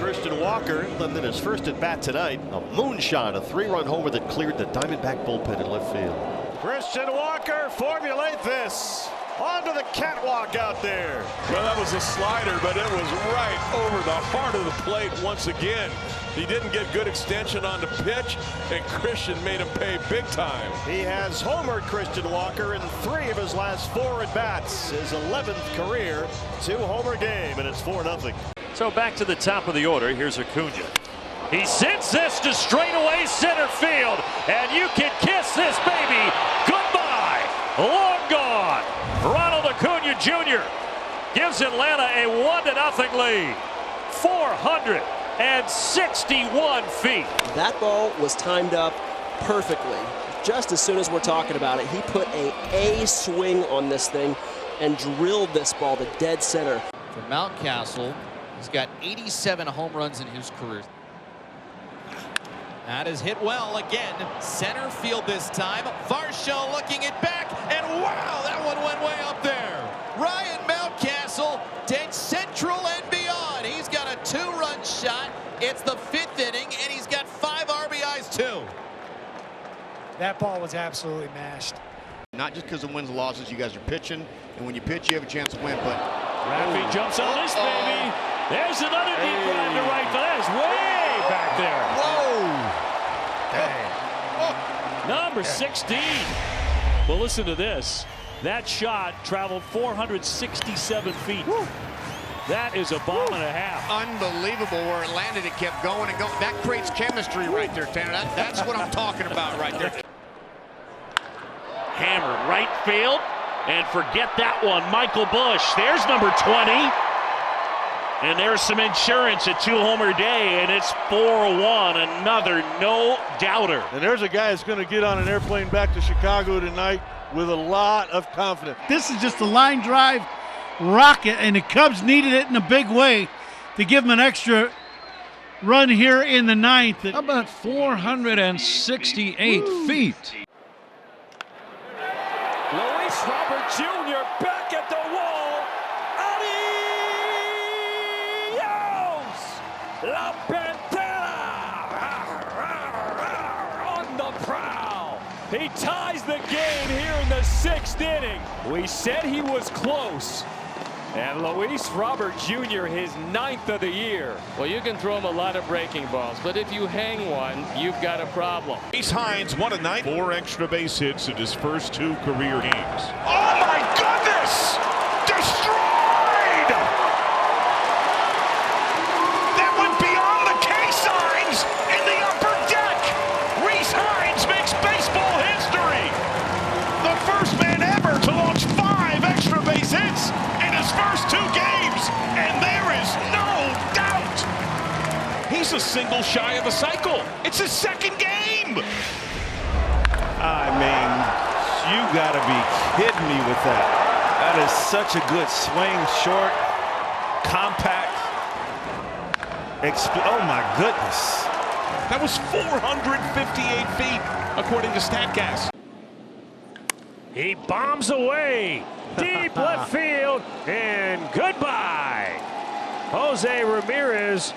Christian Walker left in his first at bat tonight. A moonshot, a 3-run homer that cleared the Diamondback bullpen in left field. Christian Walker formulate this onto the catwalk out there. Well, that was a slider, but it was right over the heart of the plate once again. He didn't get good extension on the pitch, and Christian made him pay big time. He has homered Christian Walker in 3 of his last 4 at-bats. His 11th career 2-homer game, and it's 4-0. So back to the top of the order. Here's Acuna. He sends this to straightaway center field, and you can kiss this baby goodbye. Long gone. Ronald Acuna Jr. gives Atlanta a 1-0 lead. 461 feet. That ball was timed up perfectly. Just as soon as we're talking about it, he put a swing on this thing and drilled this ball to dead center. For Mountcastle, he's got 87 home runs in his career. That is hit well again. Center field this time. Varsho looking it back, and wow, that one went way up there. Ryan Mountcastle, dead central and beyond. He's got a 2-run shot. It's the 5th inning, and he's got 5 RBIs too. That ball was absolutely mashed. Not just because of wins and losses, you guys are pitching, and when you pitch, you have a chance to win. But Raffy jumps on this baby. There's another deep drive to right field. That is way back there. Number 16. Well, listen to this. That shot traveled 467 feet. Woo. That is a bomb and a half. Unbelievable where it landed. It kept going and going. That creates chemistry right there, Tanner. That's what I'm talking about right there. Hammered right field. And forget that one. Michael Bush. There's number 20. And there's some insurance, a 2-homer day, and it's 4-1, another no-doubter. And there's a guy that's going to get on an airplane back to Chicago tonight with a lot of confidence. This is just a line drive rocket, and the Cubs needed it in a big way to give them an extra run here in the 9th. How about 468 feet? Luis Robert Jr. back at the wall. La Pantera on the prowl. He ties the game here in the 6th inning. We said he was close. And Luis Robert Jr., his 9th of the year. Well, you can throw him a lot of breaking balls, but if you hang one, you've got a problem. Ace Hines, 1 tonight, 4 extra base hits in his first 2 career games. Oh my goodness! Destroyed! Hits in his first 2 games, and there is no doubt. He's a single shy of the cycle. It's his 2nd game. I mean, you got to be kidding me with that. That is such a good swing, short, compact. Oh, my goodness. That was 458 feet, according to StatCast. He bombs away. Deep left field, and goodbye. Jose Ramirez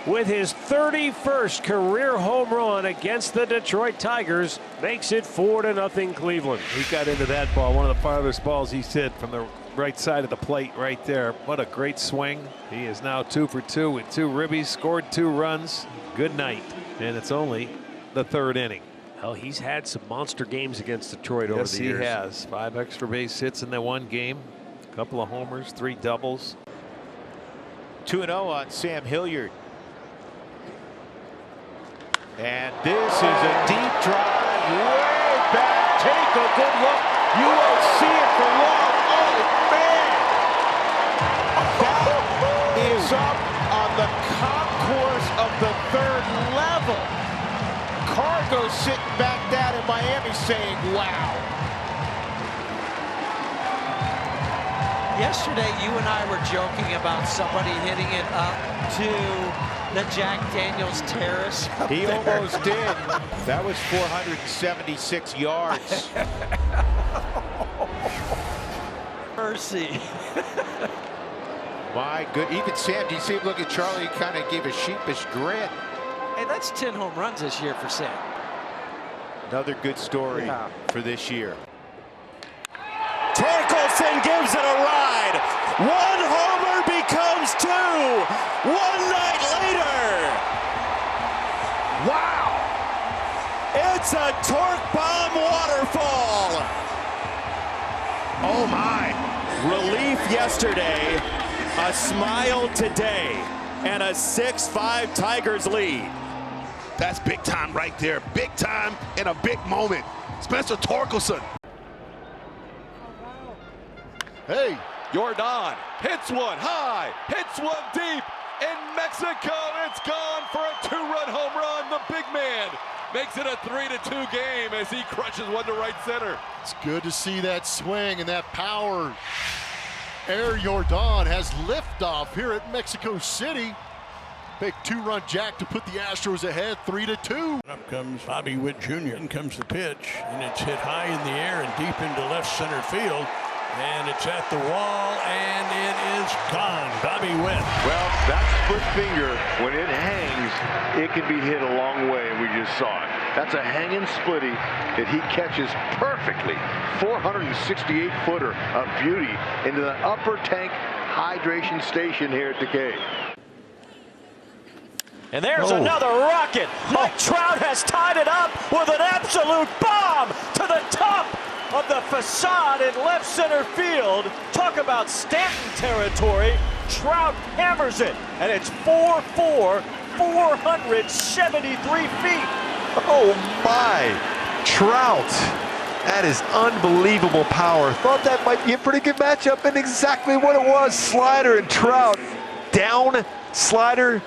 with his 31st career home run against the Detroit Tigers makes it 4-0 Cleveland. He got into that ball, one of the farthest balls he's hit from the right side of the plate right there. What a great swing. He is now 2 for 2 with 2 ribbies, scored 2 runs. Good night. And it's only the 3rd inning. Well, he's had some monster games against Detroit over the years. Yes, he has. 5 extra base hits in that one game. A couple of homers, 3 doubles. 2-0 on Sam Hilliard. And this is a deep drive way back. Take a good look. You won't see it for long. Oh, man. That is up on the concourse of the 3rd level. Cargo sitting back down in Miami saying, wow. Yesterday, you and I were joking about somebody hitting it up to the Jack Daniels Terrace. He almost did. That was 476 yards. Mercy. My good. Even Sam, do you see him look at Charlie? He kind of gave a sheepish grin. Hey, that's 10 home runs this year for Sam. Another good story for this year. Torkelson gives it a ride. One homer becomes two. One night later. Wow. It's a torque bomb waterfall. Oh my. Relief yesterday, a smile today, and a 6-5 Tigers lead. That's big time right there. Big time in a big moment. Spencer Torkelson. Hey, Jordan hits one high, hits one deep. In Mexico, it's gone for a 2-run home run. The big man makes it a 3-2 game as he crushes one to right center. It's good to see that swing and that power. Air Jordan has liftoff here at Mexico City. Big 2-run jack to put the Astros ahead 3-2. Up comes Bobby Witt Jr. In comes the pitch, and it's hit high in the air and deep into left center field. And it's at the wall, and it is gone. Bobby Witt. Well, that split finger, when it hangs, it can be hit a long way, and we just saw it. That's a hanging splitty that he catches perfectly. 468-footer of beauty into the upper tank hydration station here at the Cave. And there's another rocket. Mike Trout has tied it up with an absolute bomb to the top of the facade in left center field. Talk about Stanton territory. Trout hammers it, and it's 4-4, 473 feet. Oh my, Trout. That is unbelievable power. Thought that might be a pretty good matchup, and exactly what it was. Slider and Trout down, slider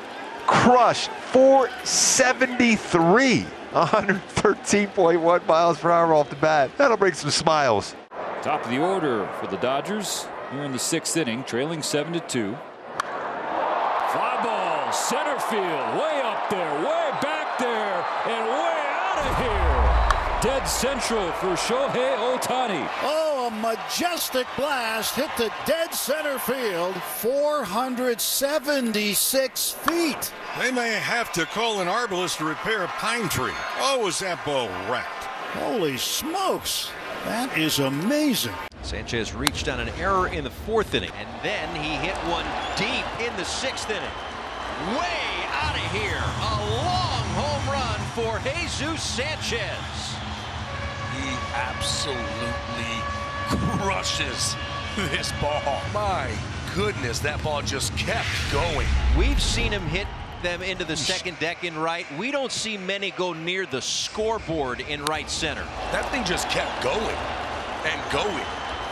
crushed. 473. 113.1 miles per hour off the bat. That'll bring some smiles. Top of the order for the Dodgers here in the 6th inning, trailing 7-2. Fly ball, center field, way up there, way back there, and way out of here. Dead central for Shohei Ohtani. Oh, a majestic blast hit the dead center field, 476 feet. They may have to call an arborist to repair a pine tree. Oh, was that ball wrecked? Holy smokes, that is amazing. Sanchez reached on an error in the 4th inning, and then he hit one deep in the 6th inning. Way out of here, a long home run for Jesus Sanchez. He absolutely crushes this ball. My goodness, that ball just kept going. We've seen him hit them into the second deck in right. We don't see many go near the scoreboard in right center. That thing just kept going and going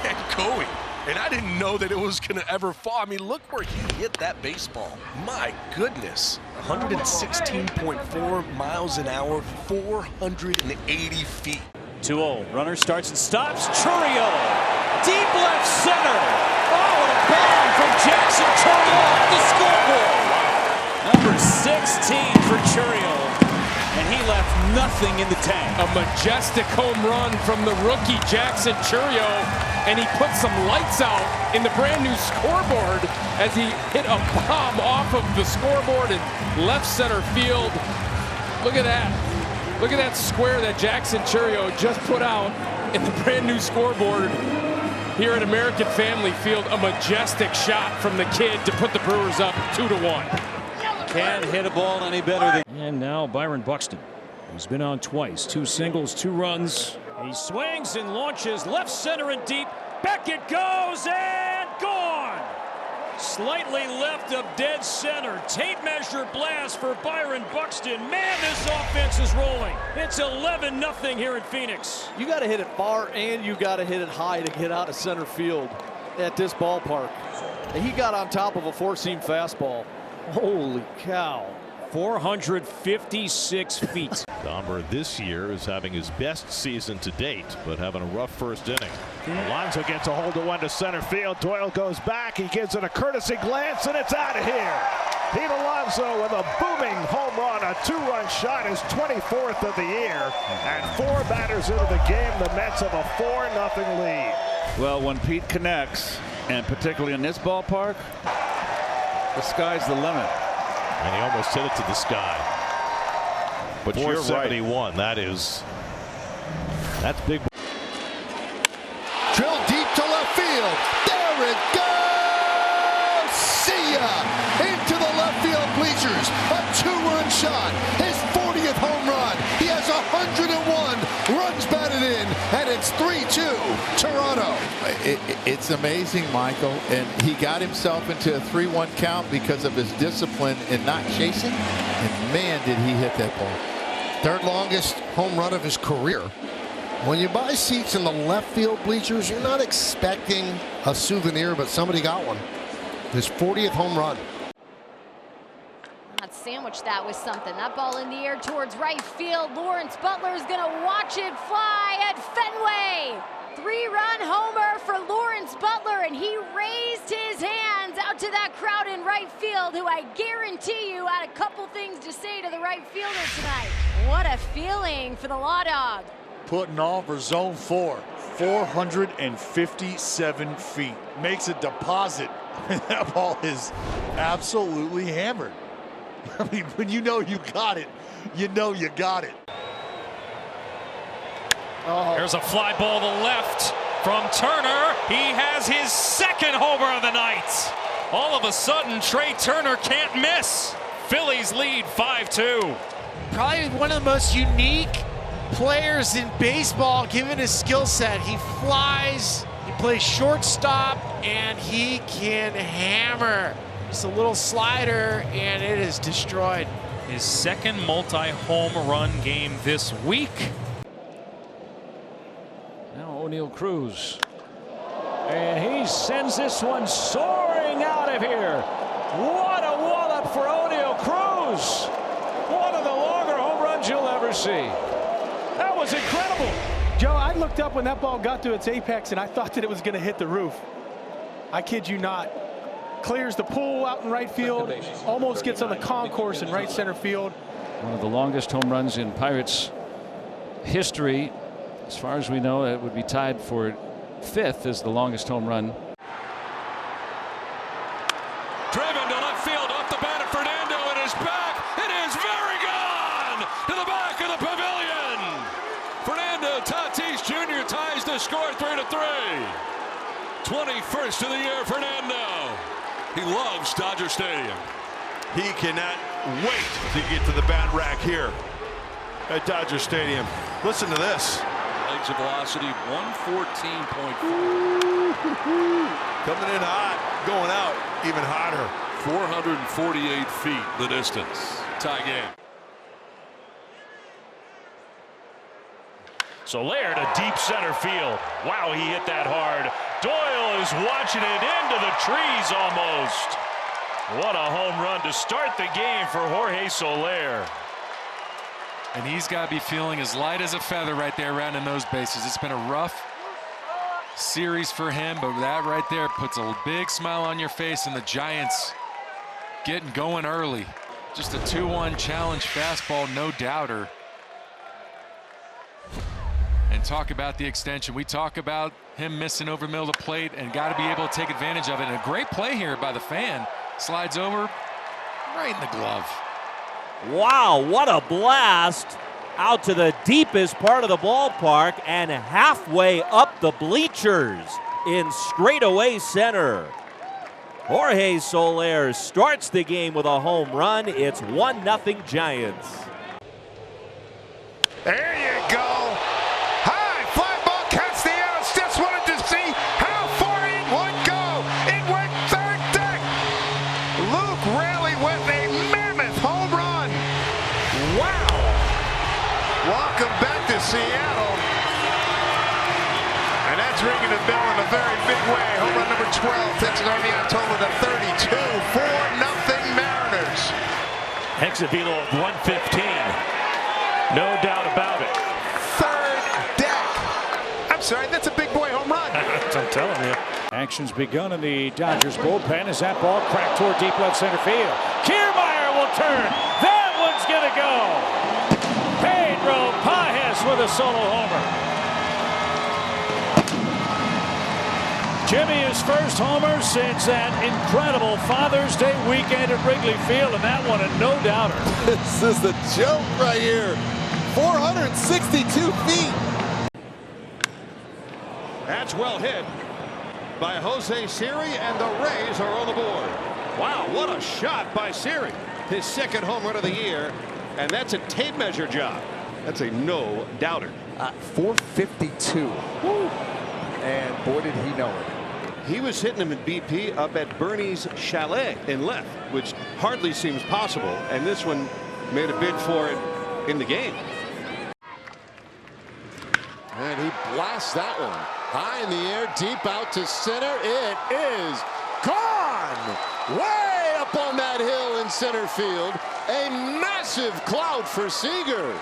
and going. And I didn't know that it was going to ever fall. I mean, look where he hit that baseball. My goodness. 116.4 miles an hour, 480 feet. 2-0. Runner starts and stops. Chourio. Deep left center. Oh, and a bomb from Jackson Chourio off the scoreboard. Number 16 for Chourio. And he left nothing in the tank. A majestic home run from the rookie Jackson Chourio. And he put some lights out in the brand new scoreboard as he hit a bomb off of the scoreboard in left center field. Look at that. Look at that square that Jackson Chourio just put out in the brand new scoreboard here at American Family Field. A majestic shot from the kid to put the Brewers up 2-1. Can't hit a ball any better than. And now Byron Buxton, who's been on twice. 2 singles, 2 runs. He swings and launches left center and deep. Back it goes and gone. Slightly left of dead center. Tape measure blast for Byron Buxton. Man, this offense is rolling. It's 11-0 here in Phoenix. You got to hit it far and you got to hit it high to get out of center field at this ballpark. And he got on top of a 4-seam fastball. Holy cow. 456 feet. Domber this year is having his best season to date, but having a rough first inning. Alonso gets a hold of one to center field. Doyle goes back. He gives it a courtesy glance, and it's out of here. Pete Alonso with a booming home run, a 2-run shot, his 24th of the year, and 4 batters into the game. The Mets have a 4-0 lead. Well, when Pete connects, and particularly in this ballpark, The sky's the limit. And he almost hit it to the sky. But you're right. 471. That's big. Drill deep to left field. There it goes. See ya. Into the left field bleachers. A 2-run shot. His 40th home run. He has 101 runs batted in, and it's 3-2 Toronto. It's amazing, Michael, and he got himself into a 3-1 count because of his discipline in not chasing, and man, did he hit that ball. Third longest home run of his career. When you buy seats in the left field bleachers, you're not expecting a souvenir, but somebody got one. His 40th home run. Let's sandwich that with something. That ball in the air towards right field. Lawrence Butler's gonna watch it fly at Fenway. 3-run homer for Lawrence Butler, and he raised his hands out to that crowd in right field, who I guarantee you had a couple things to say to the right fielder tonight. What a feeling for the Law Dog. Putting on for zone 4. 457 feet. Makes a deposit. That ball is absolutely hammered. I mean, when you know you got it, you know you got it. There's a fly ball to left from Turner. He has his second homer of the night. All of a sudden, Trey Turner can't miss. Phillies lead 5-2. Probably one of the most unique players in baseball, given his skill set. He flies, he plays shortstop, and he can hammer. Just a little slider, and it is destroyed. His second multi-home run game this week. Now O'Neal Cruz. And he sends this one soaring out of here. What a wallop for O'Neal Cruz. One of the longer home runs you'll ever see. That was incredible. Joe, I looked up when that ball got to its apex, and I thought that it was going to hit the roof. I kid you not. Clears the pool out in right field, almost gets on the concourse in right center field. One of the longest home runs in Pirates history. As far as we know, it would be tied for 5th as the longest home run. Driven to left field, off the bat of Fernando, and is back. It is very gone to the back of the pavilion. Fernando Tatis Jr. ties the score 3-3. 21st of the year, Fernando. He loves Dodger Stadium. He cannot wait to get to the bat rack here at Dodger Stadium. Listen to this. Exit velocity 114.4. Coming in hot, going out even hotter. 448 feet the distance. Tie game. Soler to deep center field. Wow, he hit that hard. Doyle is watching it into the trees almost. What a home run to start the game for Jorge Soler. And he's got to be feeling as light as a feather right there around in those bases. It's been a rough series for him, but that right there puts a big smile on your face, and the Giants getting going early. Just a 2-1 challenge fastball, no doubter. And talk about the extension. We talk about him missing over middle of the plate and got to be able to take advantage of it. And a great play here by the fan. Slides over right in the glove. Wow, what a blast out to the deepest part of the ballpark and halfway up the bleachers in straightaway center. Jorge Soler starts the game with a home run. It's 1-0 Giants. There you go. High fly ball cuts the air. Just wanted to see how far it would go. It went third deck. Luke Raley with a mammoth home run. Wow. Welcome back to Seattle. And that's ringing the bell in a very big way. Home run number 12 takes it on the October to 32. 4-0 Mariners. Exit velo of 115. No doubt about it. Third deck. I'm sorry, that's a big boy home run. I'm telling you. Action's begun in the Dodgers bullpen as that ball cracked toward deep left center field. Kiermaier will turn. That one's going to go. Pedro Pajes with a solo homer. Jimmy, his first homer since that incredible Father's Day weekend at Wrigley Field, and that one a no-doubter. This is the joke right here. 462 feet. That's well hit by Jose Siri, and the Rays are on the board. Wow, what a shot by Siri. His second home run of the year, and that's a tape measure job. That's a no-doubter. 452. Woo. And boy, did he know it. He was hitting him at BP up at Bernie's Chalet in left, which hardly seems possible, and this one made a bid for it in the game. And he blasts that one high in the air, deep out to center. It is gone way up on that hill in center field. A massive cloud for Seager.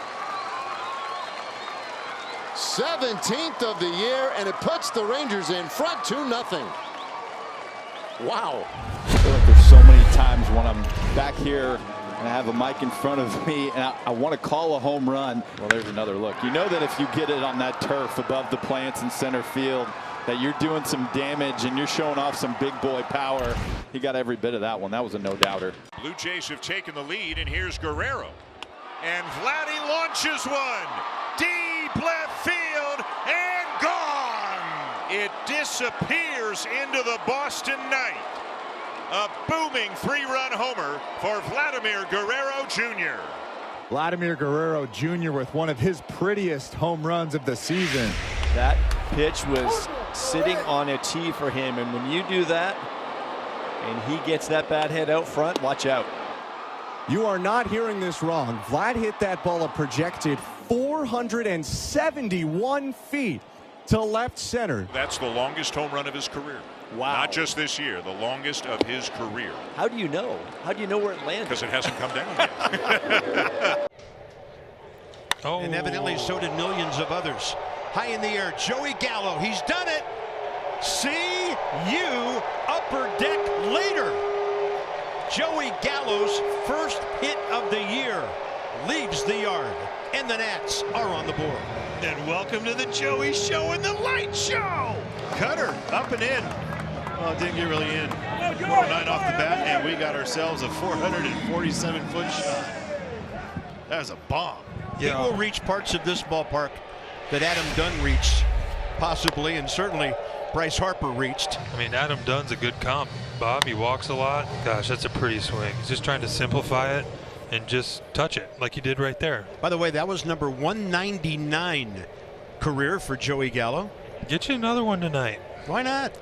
17th of the year, and it puts the Rangers in front 2-0. Wow. I feel like there's so many times when I'm back here and I have a mic in front of me and I want to call a home run. Well, there's another look. You know that if you get it on that turf above the plants in center field, that you're doing some damage and you're showing off some big boy power. He got every bit of that one. That was a no-doubter. Blue Jays have taken the lead, and here's Guerrero. And Vladdy launches one. Deep left field and gone. It disappears into the Boston night. A booming 3-run homer for Vladimir Guerrero Jr. Vladimir Guerrero Jr. with one of his prettiest home runs of the season. That pitch was sitting on a tee for him, and when you do that and he gets that bat head out front, watch out. You are not hearing this wrong. Vlad hit that ball a projected 471 feet to left center. That's the longest home run of his career. Wow. Not just this year, the longest of his career. How do you know? How do you know where it landed? Because it hasn't come down yet. And evidently so did millions of others. High in the air, Joey Gallo, he's done it. See you upper deck later. Joey Gallo's first hit of the year leaves the yard, and the Nats are on the board. And welcome to the Joey Show and the Light Show. Cutter up and in. Well, it didn't get really in. 409 off the bat, and we got ourselves a 447-foot shot. That was a bomb. He will reach parts of this ballpark that Adam Dunn reached, possibly, and certainly Bryce Harper reached. I mean, Adam Dunn's a good comp. Bob, he walks a lot. Gosh, that's a pretty swing. He's just trying to simplify it and just touch it like he did right there. By the way, that was number 199 career for Joey Gallo. Get you another one tonight. Why not?